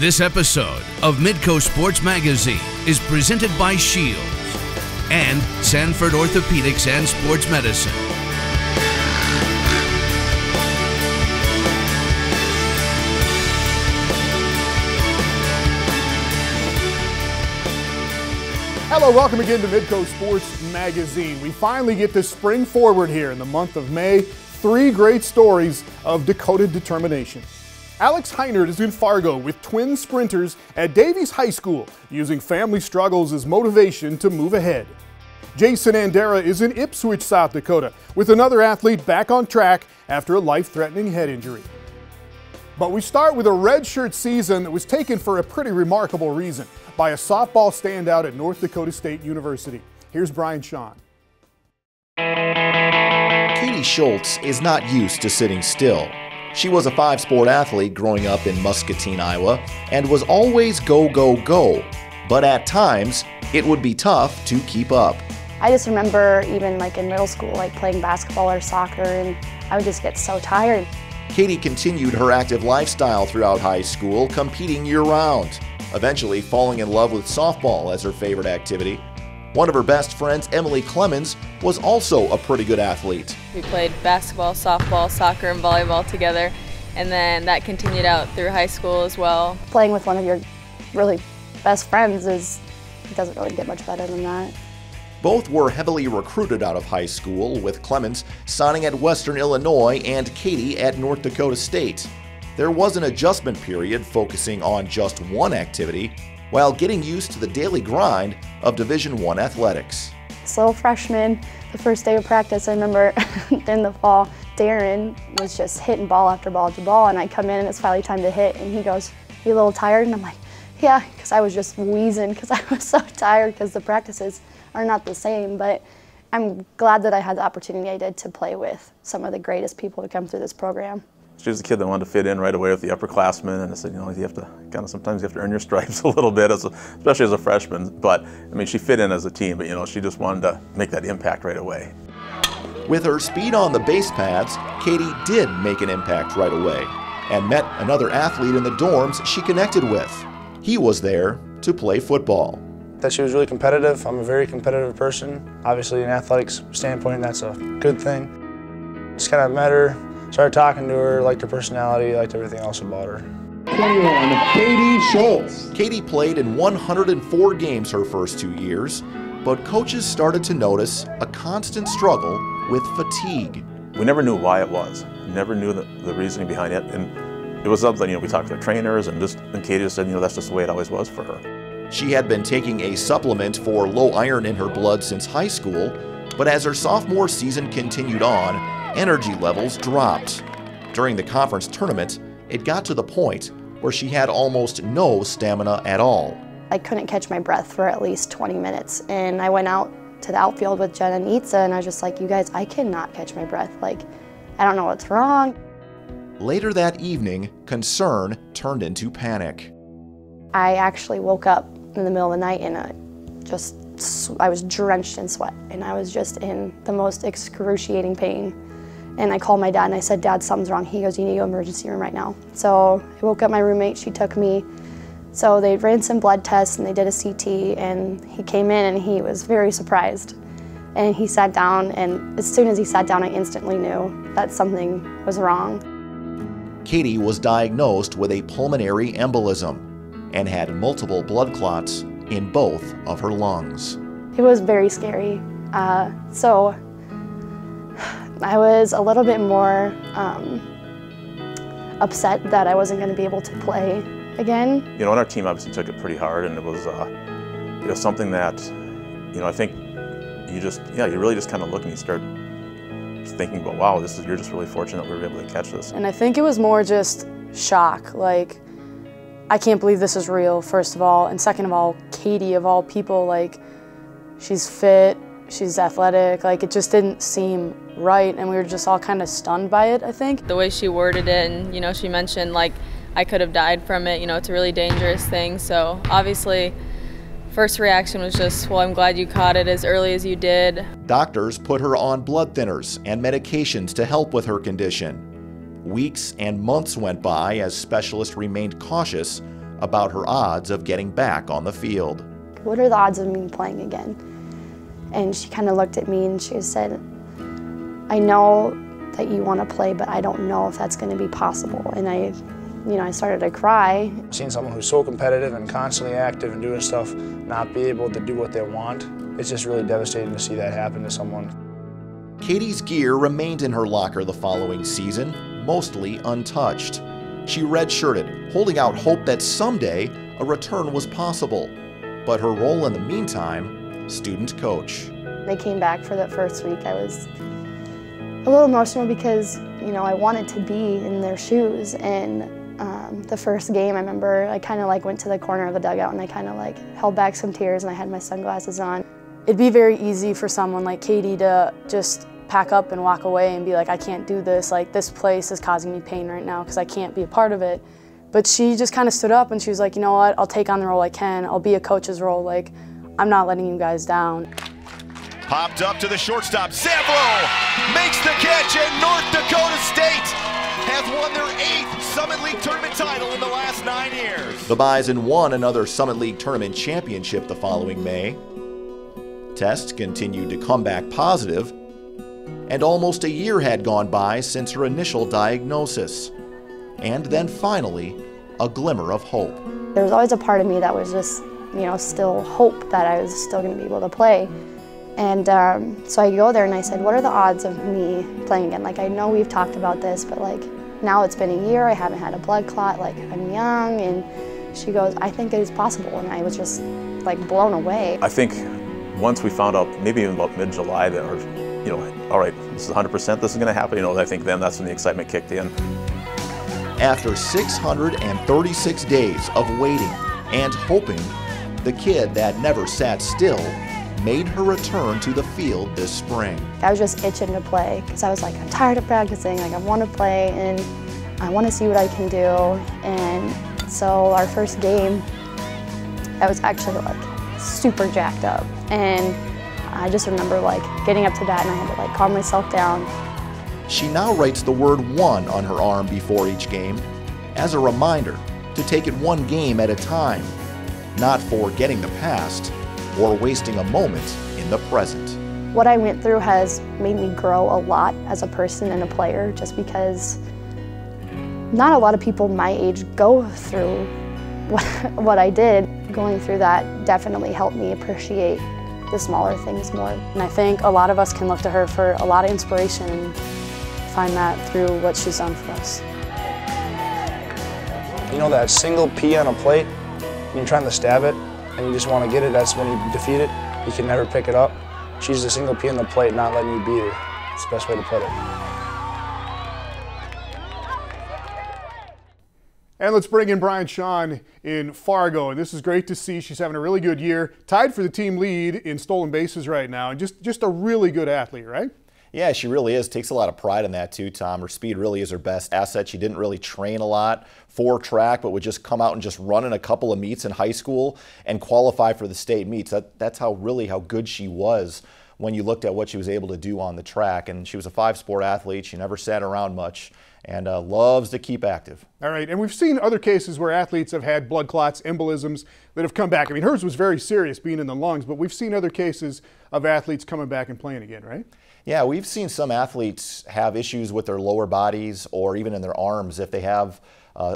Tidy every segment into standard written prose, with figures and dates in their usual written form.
This episode of Midco Sports Magazine is presented by Shields and Sanford Orthopedics and Sports Medicine. Hello, welcome again to Midco Sports Magazine. We finally get to spring forward here in the month of May. 3 great stories of Dakota determination. Alex Heinert is in Fargo with twin sprinters at Davies High School, using family struggles as motivation to move ahead. Jason Andera is in Ipswich, South Dakota, with another athlete back on track after a life-threatening head injury. But we start with a redshirt season that was taken for a pretty remarkable reason, by a softball standout at North Dakota State University. Here's Brian Shawn. Katie Schultz is not used to sitting still. She was a 5-sport athlete growing up in Muscatine, Iowa, and was always go, go, go. But at times, it would be tough to keep up. I just remember even like in middle school, like playing basketball or soccer, and I would just get so tired. Katie continued her active lifestyle throughout high school, competing year-round, eventually falling in love with softball as her favorite activity. One of her best friends, Emily Clemens, was also a pretty good athlete. We played basketball, softball, soccer, and volleyball together, and then that continued out through high school as well. Playing with one of your really best friends it doesn't really get much better than that. Both were heavily recruited out of high school, with Clemens signing at Western Illinois and Katie at North Dakota State. There was an adjustment period focusing on just one activity, while getting used to the daily grind of Division I athletics. So freshman, the first day of practice, I remember in the fall, Darren was just hitting ball after ball after ball, and I come in and it's finally time to hit, and he goes, "You a little tired?" And I'm like, "Yeah," because I was just wheezing because I was so tired because the practices are not the same. But I'm glad that I had the opportunity I did to play with some of the greatest people to come through this program. She was a kid that wanted to fit in right away with the upperclassmen, and I said, you know, you have to sometimes you have to earn your stripes a little bit, especially as a freshman. But I mean, she fit in as a team, but you know, she just wanted to make that impact right away. With her speed on the base paths, Katie did make an impact right away, and met another athlete in the dorms she connected with. He was there to play football. That she was really competitive. I'm a very competitive person. Obviously, in athletics standpoint, that's a good thing. Just kind of met her. Started talking to her, liked her personality, liked everything else about her. 21, Katie Schultz. Katie played in 104 games her first 2 years, but coaches started to notice a constant struggle with fatigue. We never knew why it was. Never knew the reasoning behind it, and it was something, you know, we talked to the trainers, and Katie just said, you know, that's just the way it always was for her. She had been taking a supplement for low iron in her blood since high school, but as her sophomore season continued on, energy levels dropped. During the conference tournament, it got to the point where she had almost no stamina at all. I couldn't catch my breath for at least 20 minutes, and I went out to the outfield with Jen and Itza, and I was just like, you guys, I cannot catch my breath. Like, I don't know what's wrong. Later that evening, concern turned into panic. I actually woke up in the middle of the night and I was drenched in sweat, and I was just in the most excruciating pain. And I called my dad and I said, "Dad, something's wrong." He goes, "You need to go to the emergency room right now." So I woke up my roommate, she took me. So they ran some blood tests and they did a CT, and he came in and he was very surprised. And he sat down, and as soon as he sat down, I instantly knew that something was wrong. Katie was diagnosed with a pulmonary embolism and had multiple blood clots in both of her lungs. It was very scary. So I was a little bit more upset that I wasn't going to be able to play again. You know, and our team obviously took it pretty hard, and it was something that, you know, I think you really just kind of look and you start thinking about, wow, you're just really fortunate we were able to catch this. And I think it was more just shock, like, I can't believe this is real, first of all, and second of all, Katie, of all people, like, she's fit, she's athletic, like, it just didn't seem right, and we were just all kind of stunned by it, I think. The way she worded it, and, you know, she mentioned, like, I could have died from it, you know, it's a really dangerous thing, so obviously, first reaction was just, well, I'm glad you caught it as early as you did. Doctors put her on blood thinners and medications to help with her condition. Weeks and months went by as specialists remained cautious about her odds of getting back on the field. What are the odds of me playing again? And she kind of looked at me and she said, I know that you want to play, but I don't know if that's going to be possible. And I started to cry. Seeing someone who's so competitive and constantly active and doing stuff not be able to do what they want, it's just really devastating to see that happen to someone. Katie's gear remained in her locker the following season, mostly untouched. She redshirted, holding out hope that someday a return was possible. But her role in the meantime, student coach. They came back for that first week. I was a little emotional because, I wanted to be in their shoes. And the first game, I remember I kind of went to the corner of the dugout and I kind of held back some tears and I had my sunglasses on. It'd be very easy for someone like Katie to just pack up and walk away and be like, I can't do this. This place is causing me pain right now because I can't be a part of it. But she just kind of stood up and she was like, you know what, I'll take on the role I can. I'll be a coach's role. I'm not letting you guys down. Popped up to the shortstop. Savlo makes the catch, and North Dakota State has won their 8th Summit League tournament title in the last 9 years. The Bison won another Summit League tournament championship the following May. Tests continued to come back positive, and almost a year had gone by since her initial diagnosis. And then finally, a glimmer of hope. There was always a part of me that was just, still hope that I was still going to be able to play. And so I go there and I said, what are the odds of me playing again? I know we've talked about this, but now it's been a year, I haven't had a blood clot, I'm young. And she goes, I think it is possible. And I was just blown away. I think once we found out, maybe even about mid-July, that, all right, this is 100%, this is going to happen, I think then that's when the excitement kicked in. After 636 days of waiting and hoping, the kid that never sat still made her return to the field this spring. I was just itching to play because I was I'm tired of practicing, I want to play and I want to see what I can do. And so our first game, I was actually super jacked up. And I just remember getting up to bat and I had to calm myself down. She now writes the word 1 on her arm before each game as a reminder to take it one game at a time, not forgetting the past or wasting a moment in the present. What I went through has made me grow a lot as a person and a player, just because not a lot of people my age go through what I did. Going through that definitely helped me appreciate the smaller things more. And I think a lot of us can look to her for a lot of inspiration and find that through what she's done for us. That single pea on a plate, you're trying to stab it, and you just want to get it, that's when you defeat it. You can never pick it up. She's a single pea on the plate, not letting you beat her. It's the best way to put it. And let's bring in Brian Shawn in Fargo. And this is great to see. She's having a really good year. Tied for the team lead in stolen bases right now. And just a really good athlete, right? Yeah, she really is. Takes a lot of pride in that too, Tom. Her speed really is her best asset. She didn't really train a lot for track, but would just come out and just run in a couple of meets in high school and qualify for the state meets. That's how good she was when you looked at what she was able to do on the track. And she was a 5-sport athlete. She never sat around much and loves to keep active. All right, and we've seen other cases where athletes have had blood clots, embolisms that have come back. I mean, hers was very serious, being in the lungs, but we've seen other cases of athletes coming back and playing again, right? Yeah, we've seen some athletes have issues with their lower bodies or even in their arms if they have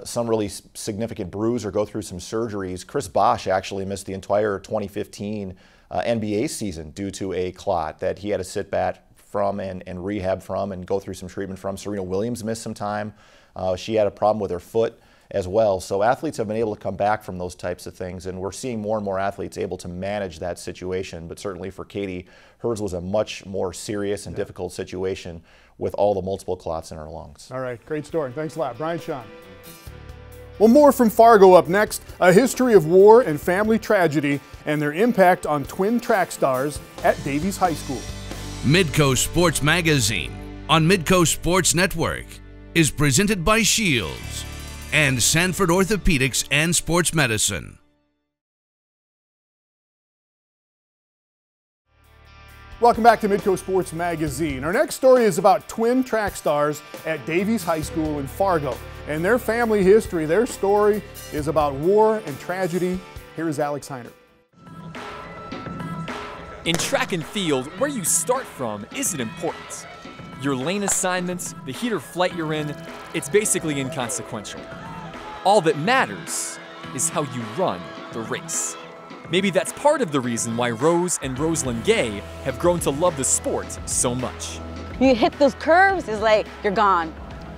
some really significant bruise or go through some surgeries. Chris Bosh actually missed the entire 2015 NBA season due to a clot that he had to sit back from and rehab from and go through some treatment from. Serena Williams missed some time. She had a problem with her foot as well. So athletes have been able to come back from those types of things, and we're seeing more and more athletes able to manage that situation. But certainly for Katie, hers was a much more serious and difficult situation with all the multiple clots in her lungs. All right, great story. Thanks a lot. Brian Shawn. Well, more from Fargo up next. A history of war and family tragedy and their impact on twin track stars at Davies High School. Midco Sports Magazine on Midco Sports Network is presented by Shields and Sanford Orthopedics and Sports Medicine. Welcome back to Midco Sports Magazine. Our next story is about twin track stars at Davies High School in Fargo. And their family history, their story is about war and tragedy. Here is Alex Heiner. In track and field, where you start from isn't important. Your lane assignments, the heat or flight you're in, it's basically inconsequential. All that matters is how you run the race. Maybe that's part of the reason why Rose and Roseline Gaye have grown to love the sport so much. You hit those curves, it's like you're gone.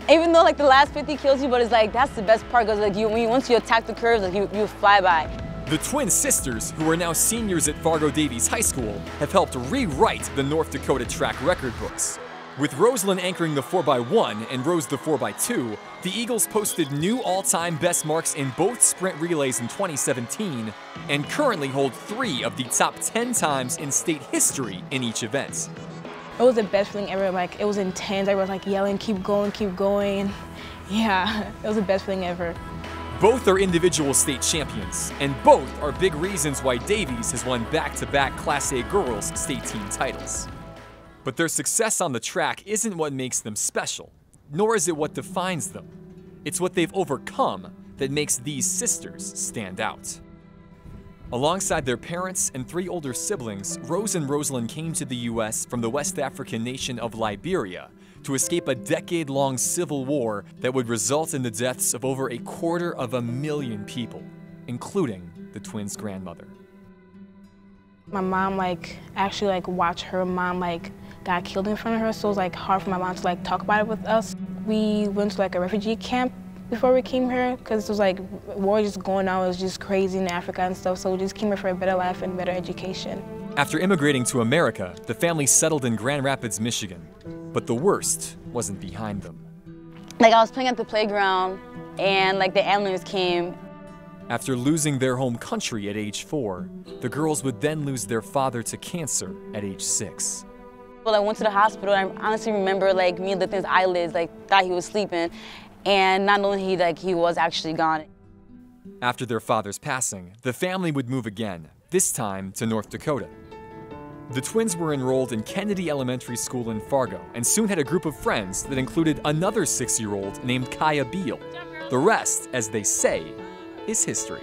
Even though like the last 50 kills you, but it's like that's the best part because like once you attack the curves, like you fly by. The twin sisters, who are now seniors at Fargo Davies High School, have helped rewrite the North Dakota track record books. With Roseline anchoring the 4x1 and Rose the 4x2, the Eagles posted new all-time best marks in both sprint relays in 2017 and currently hold 3 of the top 10 times in state history in each event. It was the best feeling ever. Like, it was intense. Everyone was like yelling, keep going, keep going. Yeah, it was the best feeling ever. Both are individual state champions, and both are big reasons why Davies has won back-to-back Class A girls state team titles. But their success on the track isn't what makes them special, nor is it what defines them. It's what they've overcome that makes these sisters stand out. Alongside their parents and 3 older siblings, Rose and Roseline came to the U.S. from the West African nation of Liberia to escape a decade-long civil war that would result in the deaths of over 250,000 people, including the twins' grandmother. My mom actually watched her mom got killed in front of her, so it was hard for my mom to talk about it with us. We went to a refugee camp before we came here because it was war just going on. It was just crazy in Africa and stuff, so we just came here for a better life and better education. After immigrating to America, the family settled in Grand Rapids, Michigan. But the worst wasn't behind them. I was playing at the playground and the ambulance came. After losing their home country at age 4, the girls would then lose their father to cancer at age 6. Well, I went to the hospital and I honestly remember me lifting his eyelids, thought he was sleeping, and not knowing he was actually gone. After their father's passing, the family would move again, this time to North Dakota. The twins were enrolled in Kennedy Elementary School in Fargo and soon had a group of friends that included another 6-year-old named Kaya Beal. The rest, as they say, is history.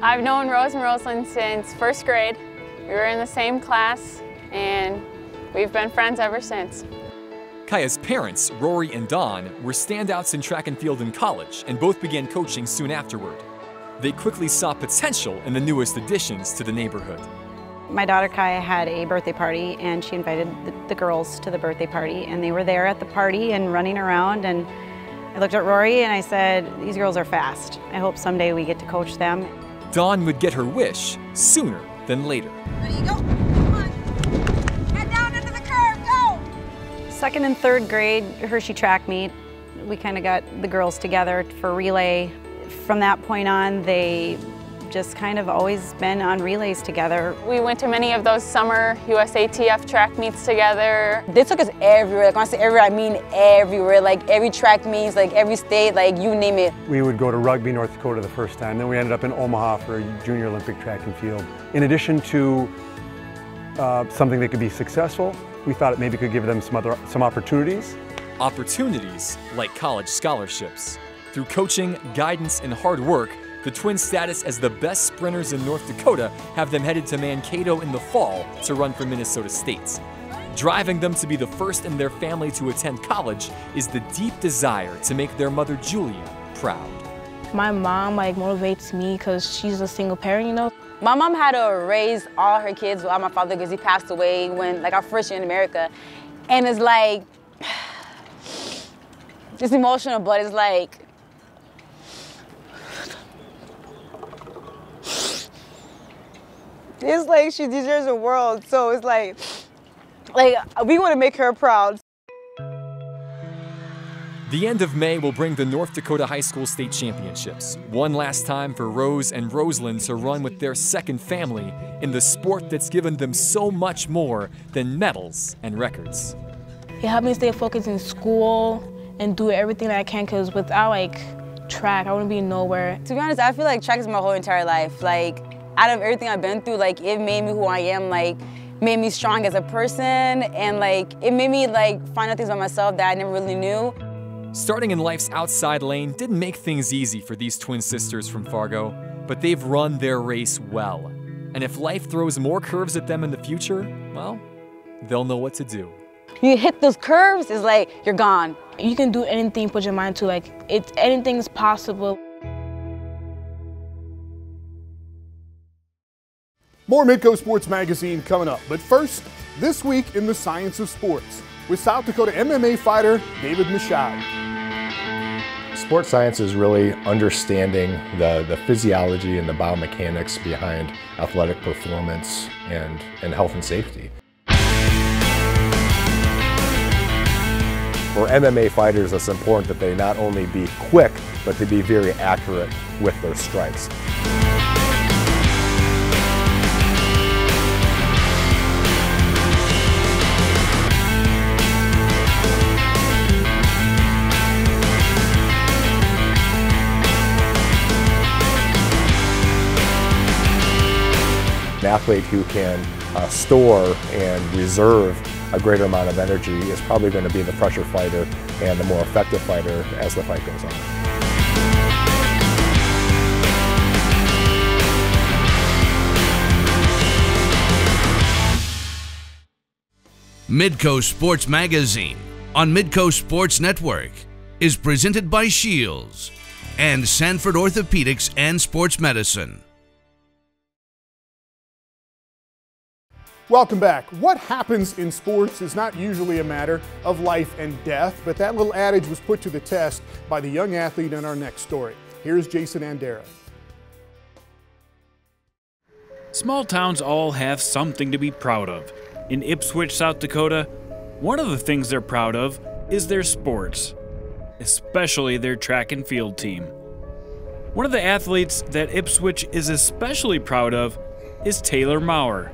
I've known Rose and Roseline since 1st grade. We were in the same class and we've been friends ever since. Kaya's parents, Rory and Dawn, were standouts in track and field in college and both began coaching soon afterward. They quickly saw potential in the newest additions to the neighborhood. My daughter Kaya had a birthday party and she invited the girls to the birthday party, and they were there at the party and running around, and I looked at Rory and I said, these girls are fast. I hope someday we get to coach them. Dawn would get her wish sooner than later. Ready, go. Come on. Head down into the curve, go. 2nd and 3rd grade Hershey track meet, we kind of got the girls together for relay. From that point on, they just kind of always been on relays together. We went to many of those summer USATF track meets together. They took us everywhere. When I say everywhere, I mean everywhere. Every track meets, every state, you name it. We would go to Rugby, North Dakota the first time. Then we ended up in Omaha for a junior Olympic track and field. In addition to something that could be successful, we thought it maybe could give them some opportunities. Opportunities like college scholarships. Through coaching, guidance, and hard work, the twins' status as the best sprinters in North Dakota have them headed to Mankato in the fall to run for Minnesota State. Driving them to be the first in their family to attend college is the deep desire to make their mother Julia proud. My mom motivates me because she's a single parent, you know. My mom had to raise all her kids without my father because he passed away when our first year in America. And it's it's emotional, but it's it's she deserves the world, so it's we want to make her proud. The end of May will bring the North Dakota High School State Championships, one last time for Rose and Roseline to run with their second family in the sport that's given them so much more than medals and records. It helped me stay focused in school and do everything that I can, because without track, I wouldn't be nowhere. To be honest, I feel track is my whole entire life. Out of everything I've been through, it made me who I am. made me strong as a person, and like it made me like find out things about myself that I never really knew. Starting in life's outside lane didn't make things easy for these twin sisters from Fargo, but they've run their race well. And if life throws more curves at them in the future, well, they'll know what to do. You hit those curves, it's like you're gone. You can do anything, put your mind to, like anything's possible. More Midco Sports Magazine coming up, but first, this week in the science of sports with South Dakota MMA fighter David Michd. Sports science is really understanding the physiology and the biomechanics behind athletic performance and health and safety. For MMA fighters, it's important that they not only be quick, but to be very accurate with their strikes. An athlete who can store and reserve a greater amount of energy is probably going to be the fresher fighter and the more effective fighter as the fight goes on. Midco Sports Magazine on Midco Sports Network is presented by Shields and Sanford Orthopedics and Sports Medicine. Welcome back. What happens in sports is not usually a matter of life and death, but that little adage was put to the test by the young athlete in our next story. Here's Jason Andera. Small towns all have something to be proud of. In Ipswich, South Dakota, one of the things they're proud of is their sports, especially their track and field team. One of the athletes that Ipswich is especially proud of is Taylor Maurer.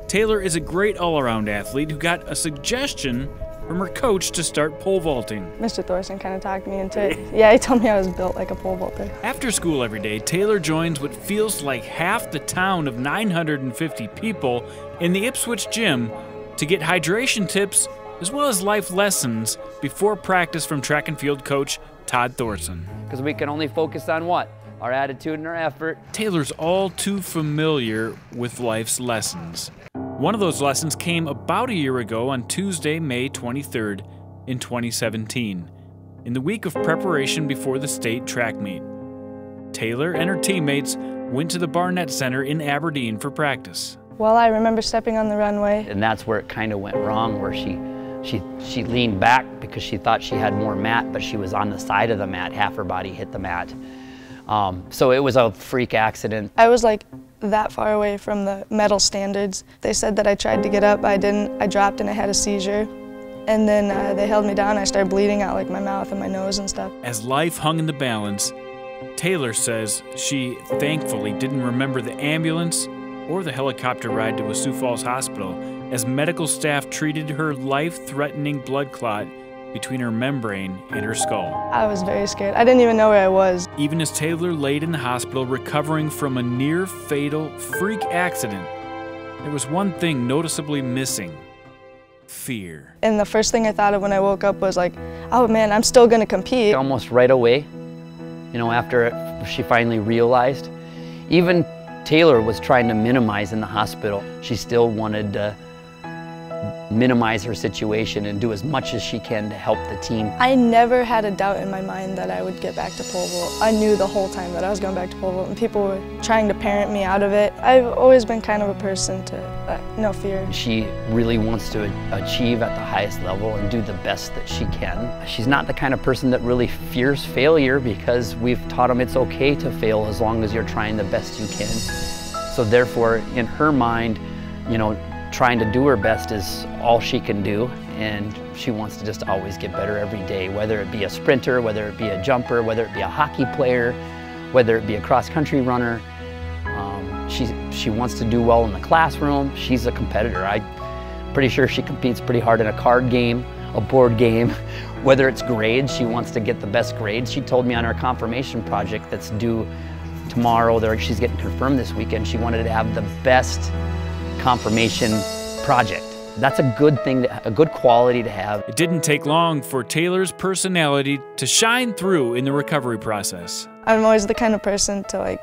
Taylor is a great all-around athlete who got a suggestion from her coach to start pole vaulting. Mr. Thorson kind of talked me into it. Yeah, he told me I was built like a pole vaulter. After school every day, Taylor joins what feels like half the town of 950 people in the Ipswich gym to get hydration tips as well as life lessons before practice from track and field coach Todd Thorson. Because we can only focus on what? Our attitude and our effort. Taylor's all too familiar with life's lessons. One of those lessons came about a year ago on Tuesday, May 23rd in 2017, in the week of preparation before the state track meet. Taylor and her teammates went to the Barnett Center in Aberdeen for practice. Well, I remember stepping on the runway. And that's where it kind of went wrong, where she leaned back because she thought she had more mat, but she was on the side of the mat. Half her body hit the mat. So it was a freak accident. I was like that far away from the medal standards. They said that I tried to get up, I didn't. I dropped and I had a seizure. And then they held me down. I started bleeding out like my mouth and my nose and stuff. As life hung in the balance, Taylor says she thankfully didn't remember the ambulance or the helicopter ride to a Sioux Falls hospital as medical staff treated her life-threatening blood clot between her membrane and her skull. I was very scared. I didn't even know where I was. Even as Taylor laid in the hospital recovering from a near-fatal freak accident, there was one thing noticeably missing: fear. And the first thing I thought of when I woke up was like, oh man, I'm still gonna compete. Almost right away, you know, after she finally realized, even Taylor was trying to minimize in the hospital. She still wanted to minimize her situation and do as much as she can to help the team. I never had a doubt in my mind that I would get back to pole vault. I knew the whole time that I was going back to pole vault, and people were trying to parent me out of it. I've always been kind of a person to no fear. She really wants to achieve at the highest level and do the best that she can. She's not the kind of person that really fears failure, because we've taught them it's okay to fail as long as you're trying the best you can. So therefore, in her mind, you know, trying to do her best is all she can do, and she wants to just always get better every day, whether it be a sprinter, whether it be a jumper, whether it be a hockey player, whether it be a cross-country runner. She wants to do well in the classroom. She's a competitor. I'm pretty sure she competes pretty hard in a card game, a board game, whether it's grades. She wants to get the best grades. She told me on her confirmation project that's due tomorrow, she's getting confirmed this weekend, she wanted to have the best confirmation project. That's a good thing, a good quality to have. It didn't take long for Taylor's personality to shine through in the recovery process. I'm always the kind of person to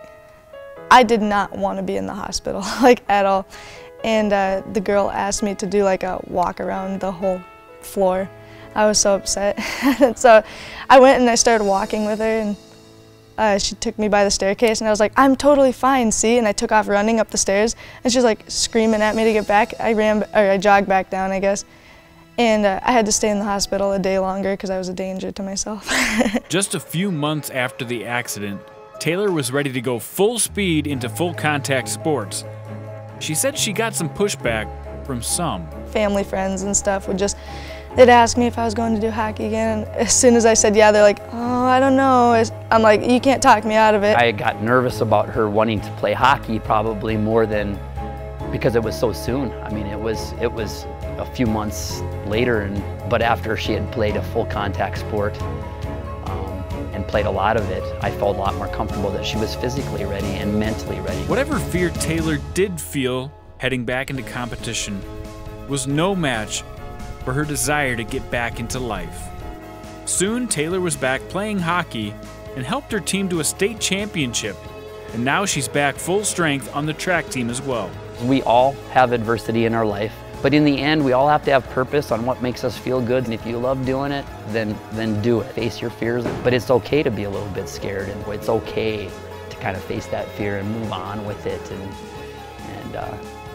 I did not want to be in the hospital, at all. And the girl asked me to do a walk around the whole floor. I was so upset. And so I went and I started walking with her, and she took me by the staircase, and I was like, I'm totally fine, see? And I took off running up the stairs, and she was screaming at me to get back. I jogged back down, I guess. And I had to stay in the hospital a day longer because I was a danger to myself. Just a few months after the accident, Taylor was ready to go full speed into full contact sports. She said she got some pushback from some. Family friends and stuff they'd ask me if I was going to do hockey again, and as soon as I said yeah, they're like, oh, I don't know. I'm like, you can't talk me out of it. I got nervous about her wanting to play hockey probably more than because it was so soon. I mean, it was a few months later, but after she had played a full contact sport and played a lot of it, I felt a lot more comfortable that she was physically ready and mentally ready. Whatever fear Taylor did feel heading back into competition was no match for her desire to get back into life. Soon, Taylor was back playing hockey and helped her team to a state championship, and now she's back full strength on the track team as well. We all have adversity in our life, but in the end, we all have to have purpose on what makes us feel good, and if you love doing it, then do it. Face your fears, but it's okay to be a little bit scared, and it's okay to kind of face that fear and move on with it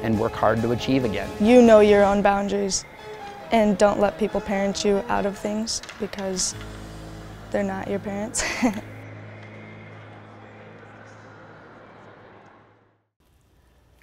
and work hard to achieve again. You know your own boundaries, and don't let people parent you out of things because they're not your parents.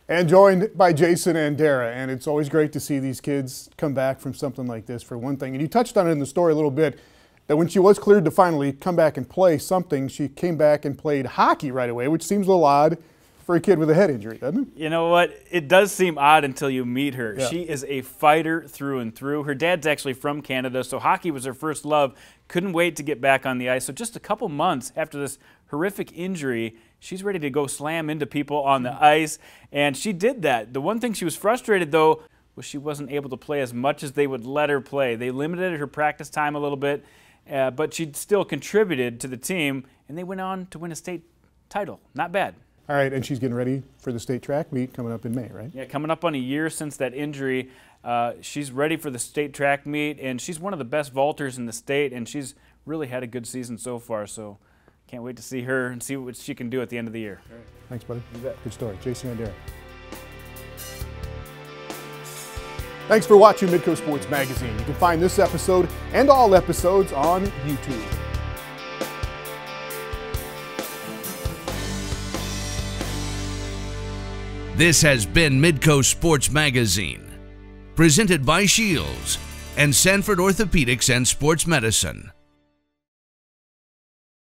And joined by Jason and Dara, and it's always great to see these kids come back from something like this, for one thing. And you touched on it in the story a little bit, that when she was cleared to finally come back and play something, she came back and played hockey right away, which seems a little odd for a kid with a head injury, doesn't it? You know what? It does seem odd until you meet her. Yeah. She is a fighter through and through. Her dad's actually from Canada, so hockey was her first love. Couldn't wait to get back on the ice. So just a couple months after this horrific injury, she's ready to go slam into people on the ice, and she did that. The one thing she was frustrated, though, was she wasn't able to play as much as they would let her play. They limited her practice time a little bit, but she still contributed to the team, and they went on to win a state title. Not bad. All right, and she's getting ready for the state track meet coming up in May, right? Yeah, coming up on a year since that injury. She's ready for the state track meet, and she's one of the best vaulters in the state, and she's really had a good season so far, so can't wait to see her and see what she can do at the end of the year. All right. Thanks, buddy. You bet. Good story. Jason and Dara. Thanks for watching Midco Sports Magazine. You can find this episode and all episodes on YouTube. This has been Midco Sports Magazine, presented by Shields and Sanford Orthopedics and Sports Medicine.